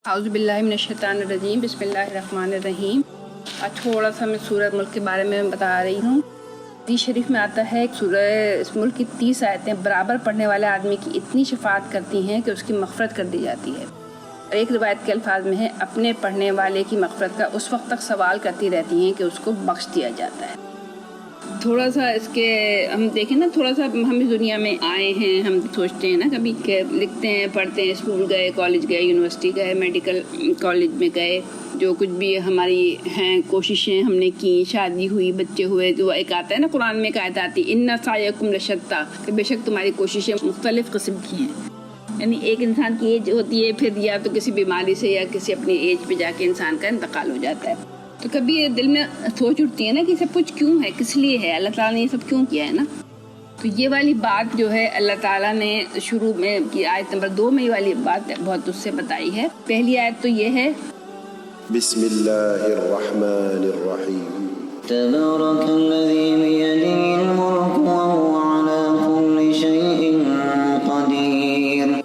اعوذ باللہ من الشیطان الرجیم، بسم اللہ الرحمن الرحیم۔ آج تھوڑا سا میں سورہ ملک کے بارے میں بتا رہی ہوں۔ حدیث شریف میں آتا ہے سورہ ملک کی 30 آیتیں برابر پڑھنے والے آدمی کی اتنی شفاعت کرتی ہیں کہ اس کی مغفرت کر دی جاتی ہے۔ اور ایک روایت کے الفاظ میں ہے، اپنے پڑھنے والے کی مغفرت کا اس وقت تک سوال کرتی رہتی ہیں کہ اس کو بخش دیا جاتا ہے۔ تھوڑا سا اس کے ہم دیکھیں نا، تھوڑا سا ہم اس دنیا میں آئے ہیں، ہم سوچتے ہیں نا کبھی کہ لکھتے ہیں، پڑھتے ہیں، اسکول گئے، کالج گئے، یونیورسٹی گئے، میڈیکل کالج میں گئے، جو کچھ بھی ہماری ہیں کوششیں ہم نے کی، شادی ہوئی، بچے ہوئے، جو ایک آتا ہے نا قرآن میں ایک آیت آتی ہے، ان سعیکم لشتی، کہ بے شک تمہاری کوششیں مختلف قسم کی ہیں۔ یعنی ایک انسان کی ایج ہوتی ہے، پھر یا تو کسی بیماری سے یا کسی اپنی ایج پہ جا کے انسان کا انتقال ہو جاتا ہے۔ تو کبھی دل میں سوچ اٹھتی ہے نا کہ سب کچھ کیوں ہے، کس لیے ہے، اللہ تعالیٰ نے یہ سب کیوں کیا ہے نا۔ تو یہ والی بات جو ہے اللہ تعالیٰ نے شروع میں کی آیت نمبر 2 میں یہ والی بات بہت اس سے بتائی ہے۔ پہلی آیت تو یہ ہے، بسم اللہ الرحمن الرحیم، تبارک الذی بیدہ الملک وہو علی کل شیء قدیر،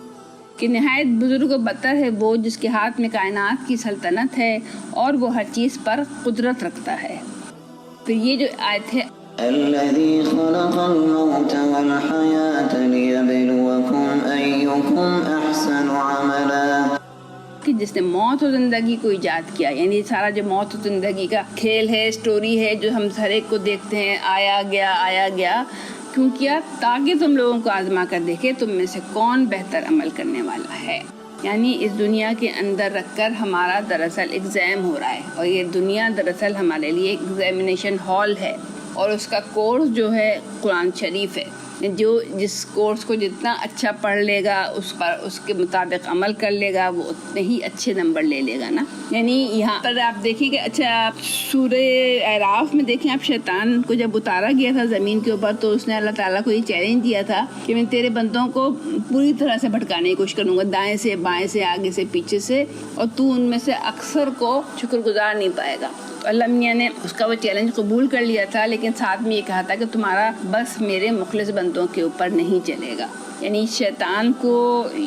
کہ نہایت بزرگ و برتر ہے وہ جس کے ہاتھ میں کائنات کی سلطنت ہے اور وہ ہر چیز پر قدرت رکھتا ہے۔ پھر یہ جو آیت ہے، الذی خلق الموت والحیاة لیبلوکم ایکم احسن عملا، کہ جس نے موت اور زندگی کو ایجاد کیا، یعنی سارا جو موت اور زندگی کا کھیل ہے، سٹوری ہے، جو ہم ہر ایک کو دیکھتے ہیں، آیا گیا کیوں کیا؟ تاکہ تم لوگوں کو آزما کر دیکھے تم میں سے کون بہتر عمل کرنے والا ہے۔ یعنی اس دنیا کے اندر رکھ کر ہمارا دراصل ایگزام ہو رہا ہے، اور یہ دنیا دراصل ہمارے لیے ایگزامینیشن ہال ہے، اور اس کا کورس جو ہے قرآن شریف ہے۔ جو جس کورس کو جتنا اچھا پڑھ لے گا، اس کے مطابق عمل کر لے گا، وہ اتنے ہی اچھے نمبر لے لے گا نا۔ یعنی یہاں پر آپ دیکھیں کہ اچھا، آپ سورہ اعراف میں دیکھیں، آپ شیطان کو جب اتارا گیا تھا زمین کے اوپر تو اس نے اللہ تعالیٰ کو یہ چیلنج دیا تھا کہ میں تیرے بندوں کو پوری طرح سے بھٹکانے کی کوشش کروں گا، دائیں سے، بائیں سے، آگے سے، پیچھے سے، اور تو ان میں سے اکثر کو شکر گزار نہیں پائے گا۔ اللہ میاں نے اس کا وہ چیلنج قبول کر لیا تھا، لیکن ساتھ میں یہ کہا تھا کہ تمہارا بس میرے مخلص بندوں کے اوپر نہیں چلے گا۔ یعنی شیطان کو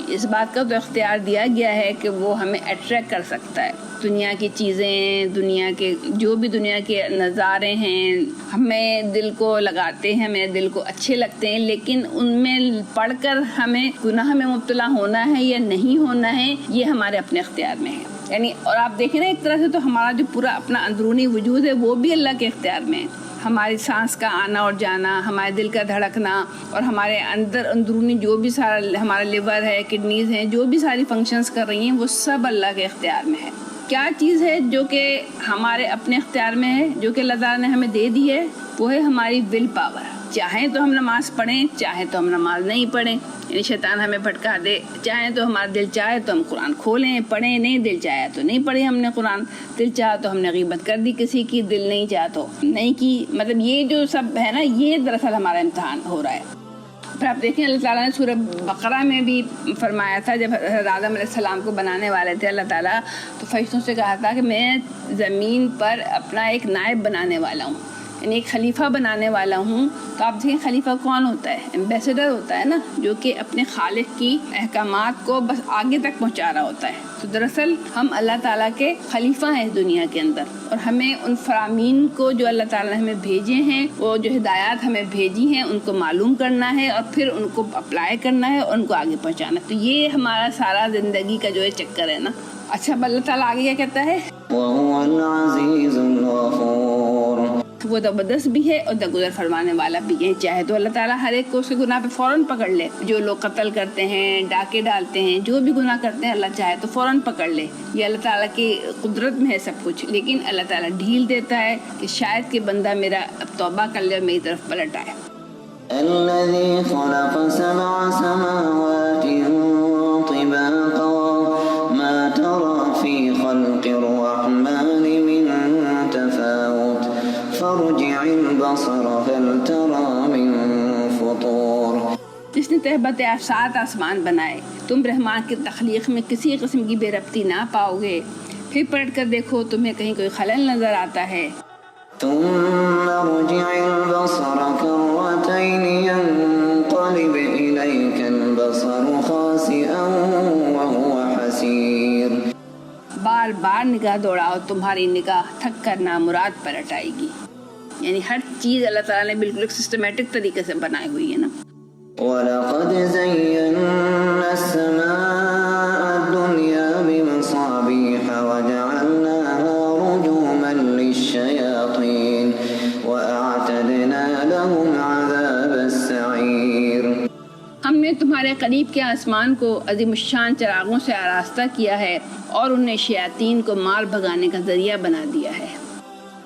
اس بات کا تو اختیار دیا گیا ہے کہ وہ ہمیں اٹریکٹ کر سکتا ہے، دنیا کی چیزیں، دنیا کے جو بھی دنیا کے نظارے ہیں، ہمیں دل کو لگاتے ہیں، ہمیں دل کو اچھے لگتے ہیں، لیکن ان میں پڑھ کر ہمیں گناہ میں مبتلا ہونا ہے یا نہیں ہونا ہے، یہ ہمارے اپنے اختیار میں ہے۔ یعنی اور آپ دیکھیں نا، ایک طرح سے تو ہمارا جو پورا اپنا اندرونی وجود ہے وہ بھی اللہ کے اختیار میں ہے۔ ہماری سانس کا آنا اور جانا، ہمارے دل کا دھڑکنا، اور ہمارے اندرونی جو بھی سارا ہمارا لیور ہے، کڈنیز ہیں، جو بھی ساری فنکشنز کر رہی ہیں، وہ سب اللہ کے اختیار میں ہے۔ کیا چیز ہے جو کہ ہمارے اپنے اختیار میں ہے، جو کہ اللہ تعالیٰ نے ہمیں دے دی ہے؟ وہ ہے ہماری ول پاور۔ چاہیں تو ہم نماز پڑھیں، چاہیں تو ہم نماز نہیں پڑھیں، یعنی شیطان ہمیں بھٹکا دے۔ چاہیں تو ہمارا دل چاہے تو ہم قرآن کھولیں پڑھیں، نہیں دل چاہے تو نہیں پڑھیں ہم نے قرآن، دل چاہا تو ہم نے غیبت کر دی کسی کی، دل نہیں چاہا تو نہیں کی۔ مطلب یہ جو سب ہے نا، یہ دراصل ہمارا امتحان ہو رہا ہے۔ پھر آپ دیکھیں اللہ تعالیٰ نے سورہ بقرہ میں بھی فرمایا تھا، جب حضرت آدم علیہ السلام کو بنانے والے تھے اللہ تعالیٰ، تو فرشتوں سے کہا تھا کہ میں زمین پر اپنا ایک نائب بنانے والا ہوں، یعنی ایک خلیفہ بنانے والا ہوں۔ تو آپ دیکھیں خلیفہ کون ہوتا ہے؟ ایمبیسڈر ہوتا ہے نا، جو کہ اپنے خالق کی احکامات کو بس آگے تک پہنچا رہا ہوتا ہے۔ تو دراصل ہم اللہ تعالیٰ کے خلیفہ ہیں اس دنیا کے اندر، اور ہمیں ان فرامین کو جو اللہ تعالیٰ نے ہمیں بھیجے ہیں، وہ جو ہدایات ہمیں بھیجی ہیں، ان کو معلوم کرنا ہے اور پھر ان کو اپلائی کرنا ہے اور ان کو آگے پہنچانا ہے۔ تو یہ ہمارا سارا زندگی کا جو ہے چکر ہے نا۔ اچھا، اللہ تعالیٰ آگے کیا کہتا ہے؟ وَهُوَ الْعَزِيزُ الْغَفُورُ، وہ زبردست بھی ہے اور درگزر فرمانے والا بھی ہے۔ چاہے تو اللہ تعالیٰ ہر ایک کو اس کے گناہ پہ فوراً پکڑ لے، جو لوگ قتل کرتے ہیں، ڈاکے ڈالتے ہیں، جو بھی گناہ کرتے ہیں، اللہ چاہے تو فوراً پکڑ لے، یہ اللہ تعالیٰ کی قدرت میں ہے سب کچھ۔ لیکن اللہ تعالیٰ ڈھیل دیتا ہے کہ شاید کہ بندہ میرا اب توبہ کر لے اور میری طرف پلٹ آئے۔ الذي خلق سبع سماوات طباقا ما ترى في خلق الرحمن من تفاوت فارجع البصر هل ترى من فطور، جس نے تہبت 7 آسمان بنائے، تم رحمان کی تخلیق میں کسی قسم کی بے ربطی نہ پاؤ گے، پھر پلٹ کر دیکھو تمہیں کہیں کوئی خلل نظر آتا ہے۔ ثم ارجع البصر كرتين ينقلب إليك البصر خاسئا وهو حسير، بار بار نگاہ دوڑاؤ تمہاری نگاہ تھک کر نامراد پلٹ آئے گی. یعنی ہر چیز اللہ تعالیٰ نے بالکل ایک سسٹمیٹک طریقے سے بنائی ہوئی ہے نا. وَلَقَدْ زَيَّنَّا السَّمَاءَ الدُّنْيَا بِمَصَابِيحَ وَجَعَلْنَاهَا رُجُومًا لِلشَّيَاطِينِ وَأَعْتَدْنَا لَهُمْ عَذَابَ السَّعِيرِ. ہم نے تمہارے قریب کے آسمان کو عظیم الشان چراغوں سے آراستہ کیا ہے اور انہیں شیاطین کو مار بھگانے کا ذریعہ بنا دیا ہے.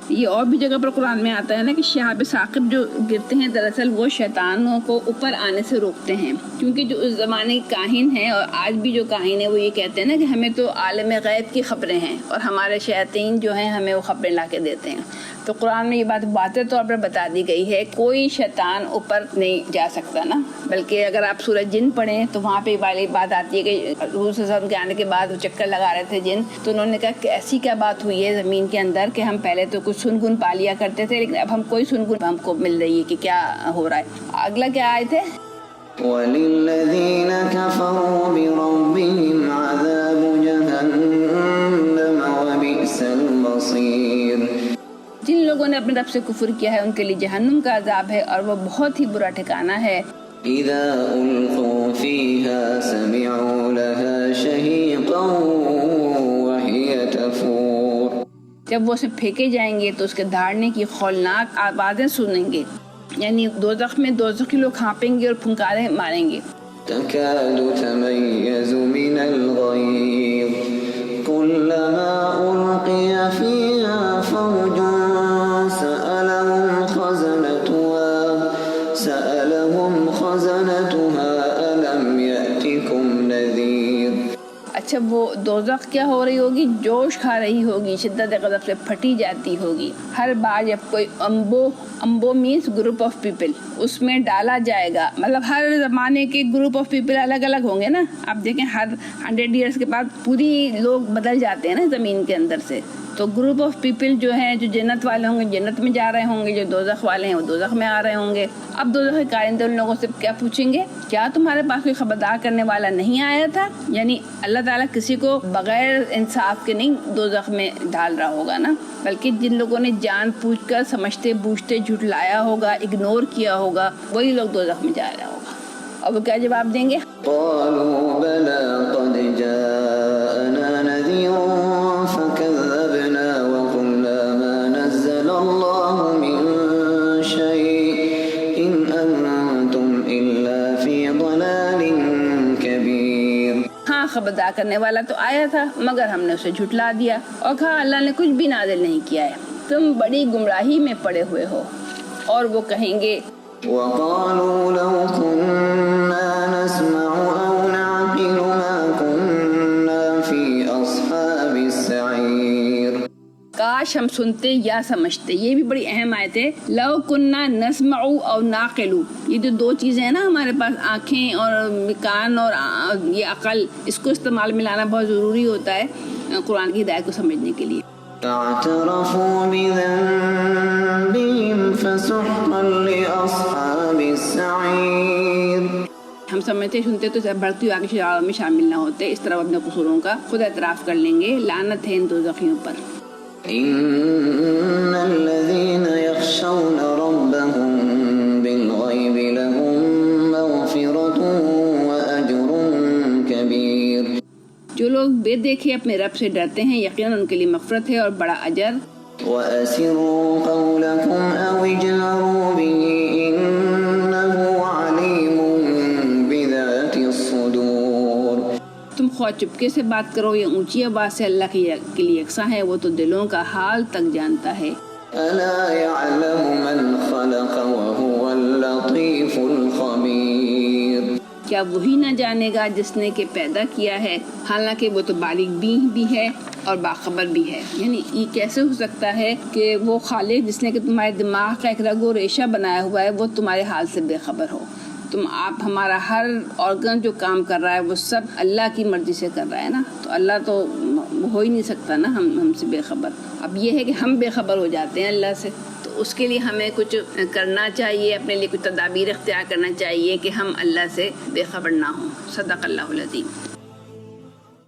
یہ اور بھی جگہ پر قرآن میں آتا ہے نا کہ شہاب ثاقب جو گرتے ہیں دراصل وہ شیطانوں کو اوپر آنے سے روکتے ہیں، کیونکہ جو اس زمانے کے کاہن ہیں اور آج بھی جو کاہن ہیں وہ یہ کہتے ہیں نا کہ ہمیں تو عالم غیب کی خبریں ہیں اور ہمارے شیاطین جو ہیں ہمیں وہ خبریں لا کے دیتے ہیں. تو قرآن میں یہ بات واضح طور پر بتا دی گئی ہے کوئی شیطان اوپر نہیں جا سکتا نا. بلکہ اگر آپ سورہ جن پڑھیں تو وہاں پہ والی بات آتی ہے کہ حضور صلی اللہ علیہ وسلم کے آنے کے بعد وہ چکر لگا رہے تھے جن، تو انہوں نے کہا کہ ایسی کیا بات ہوئی ہے زمین کے اندر کہ ہم پہلے تو کچھ سنگن پا لیا کرتے تھے لیکن اب ہم کوئی سنگن ہم کو مل رہی ہے کہ کیا ہو رہا ہے. اگلا کیا آئے تھے وَلِلَّذِينَ كَفَرُوا بِرَبِّهِمْ عَذَابُ جَهَنَّمَ وَبِئْسَ الْمَصِيرُ. جن لوگوں نے اپنے رب سے کفر کیا ہے ان کے لیے جہنم کا عذاب ہے اور وہ بہت ہی برا ٹھکانہ ہے. إِذَا أُلْقُوا فِيهَا سَمِعُوا لَهَا شَهِيقًا وَهِيَ تَفُورُ. جب وہ اسے پھینکے جائیں گے تو اس کے دھاڑنے کی خولناک آوازیں سنیں گے. یعنی دوزخ میں دوزخی لوگ کھانپیں گے اور پھنکاریں ماریں گے. تَكَادُ تَمَيَّزُ مِنَ الْغَيْظِ كُلَّمَا أُلْقِيَ فِيهَا فَوْجٌ خَزَنَتُهَا أَلَمْ يَأْتِكُمْ نَذِيرٌ. اچھا وہ دوزخ کیا ہو رہی ہوگی؟ جوش کھا رہی ہوگی، شدت غضب سے پھٹی جاتی ہوگی. ہر بار جب کوئی امبو مینس گروپ آف پیپل اس میں ڈالا جائے گا، مطلب ہر زمانے کے گروپ آف پیپل الگ الگ ہوں گے نا. آپ دیکھیں ہر 100 ایئرس کے بعد پوری لوگ بدل جاتے ہیں نا زمین کے اندر سے. تو گروپ آف پیپل جو ہیں جو جنت والے ہوں گے جنت میں جا رہے ہوں گے، جو دوزخ والے ہیں وہ دوزخ میں آ رہے ہوں گے. اب دوزخ کے کارندے ان لوگوں سے کیا پوچھیں گے؟ کیا تمہارے پاس کوئی خبردار کرنے والا نہیں آیا تھا؟ یعنی اللہ تعالیٰ کسی کو بغیر انصاف کے نہیں دوزخ میں ڈال رہا ہوگا نا، بلکہ جن لوگوں نے جان پوچھ کر سمجھتے بوجھتے جھٹلایا ہوگا، اگنور کیا ہوگا، وہی لوگ دوزخ میں جا رہا ہوگا. اور وہ کیا جواب دیں گے؟ قالوا بلى قد جاءنا نذير فكذبنا وقلنا ما نزل الله من شيء إن أنتم إلا في ضلال كبير. ہاں خبردار کرنے والا تو آیا تھا مگر ہم نے اسے جھٹلا دیا اور کہا اللہ نے کچھ بھی نازل نہیں کیا ہے، تم بڑی گمراہی میں پڑے ہوئے ہو. اور وہ کہیں گے وقالوا لو كنا نسمع أو نعقل ما كنا في أصحاب السعير. کاش ہم سنتے یا سمجھتے. یہ بھی بڑی اہم آیت ہے. لو کننا نسمع او ناقل، یہ جو دو چیزیں ہیں نا ہمارے پاس، آنکھیں اور کان اور یہ عقل، اس کو استعمال میں لانا بہت ضروری ہوتا ہے قرآن کی ہدایت کو سمجھنے کے لیے. اعترفوا بذنبهم فسحقا لأصحاب السعير. ہم سمجھتے سنتے تو بڑھتی ہوئی آگ کی شراروں میں شامل نہ ہوتے. اس طرح اپنے قصوروں کا خود اعتراف کر لیں گے. لعنت ہے ان دوزخیوں پر. إن الذين يخشون ربهم بالغيب لهم مغفرة وأجر كبير. جو لوگ بے دیکھے اپنے رب سے ڈرتے ہیں یقیناً ان کے لیے مغفرت ہے اور بڑا اجر. وَأَسِرُّوا قَوْلَكُمْ أَوْ اجْهَرُوا بِهِ إِنَّهُ عَلِيمٌ بِذَاتِ الصُّدُورِ. تم خواہ چپکے سے بات کرو یا اونچی آواز سے، اللہ کے لیے یکساں ہے، وہ تو دلوں کا حال تک جانتا ہے. أَلَا يَعْلَمُ مَنْ خَلَقَ وَهُوَ اللَّطِيفُ الْخَبِيرُ. کیا وہی نہ جانے گا جس نے کہ پیدا کیا ہے، حالانکہ وہ تو باریک بین بھی ہے اور باخبر بھی ہے. یعنی یہ کیسے ہو سکتا ہے کہ وہ خالق جس نے کہ تمہارے دماغ کا ایک رگ و ریشہ بنایا ہوا ہے وہ تمہارے حال سے بے خبر ہو. آپ ہمارا ہر آرگن جو کام کر رہا ہے وہ سب اللہ کی مرضی سے کر رہا ہے نا. تو اللہ تو ہو ہی نہیں سکتا نا ہم سے بے خبر. اب یہ ہے کہ ہم بے خبر ہو جاتے ہیں اللہ سے، تو اس کے لیے ہمیں کچھ کرنا چاہیے، اپنے لیے کچھ تدابیر اختیار کرنا چاہیے کہ ہم اللہ سے بے خبر نہ ہوں. صدق اللہ العظیم.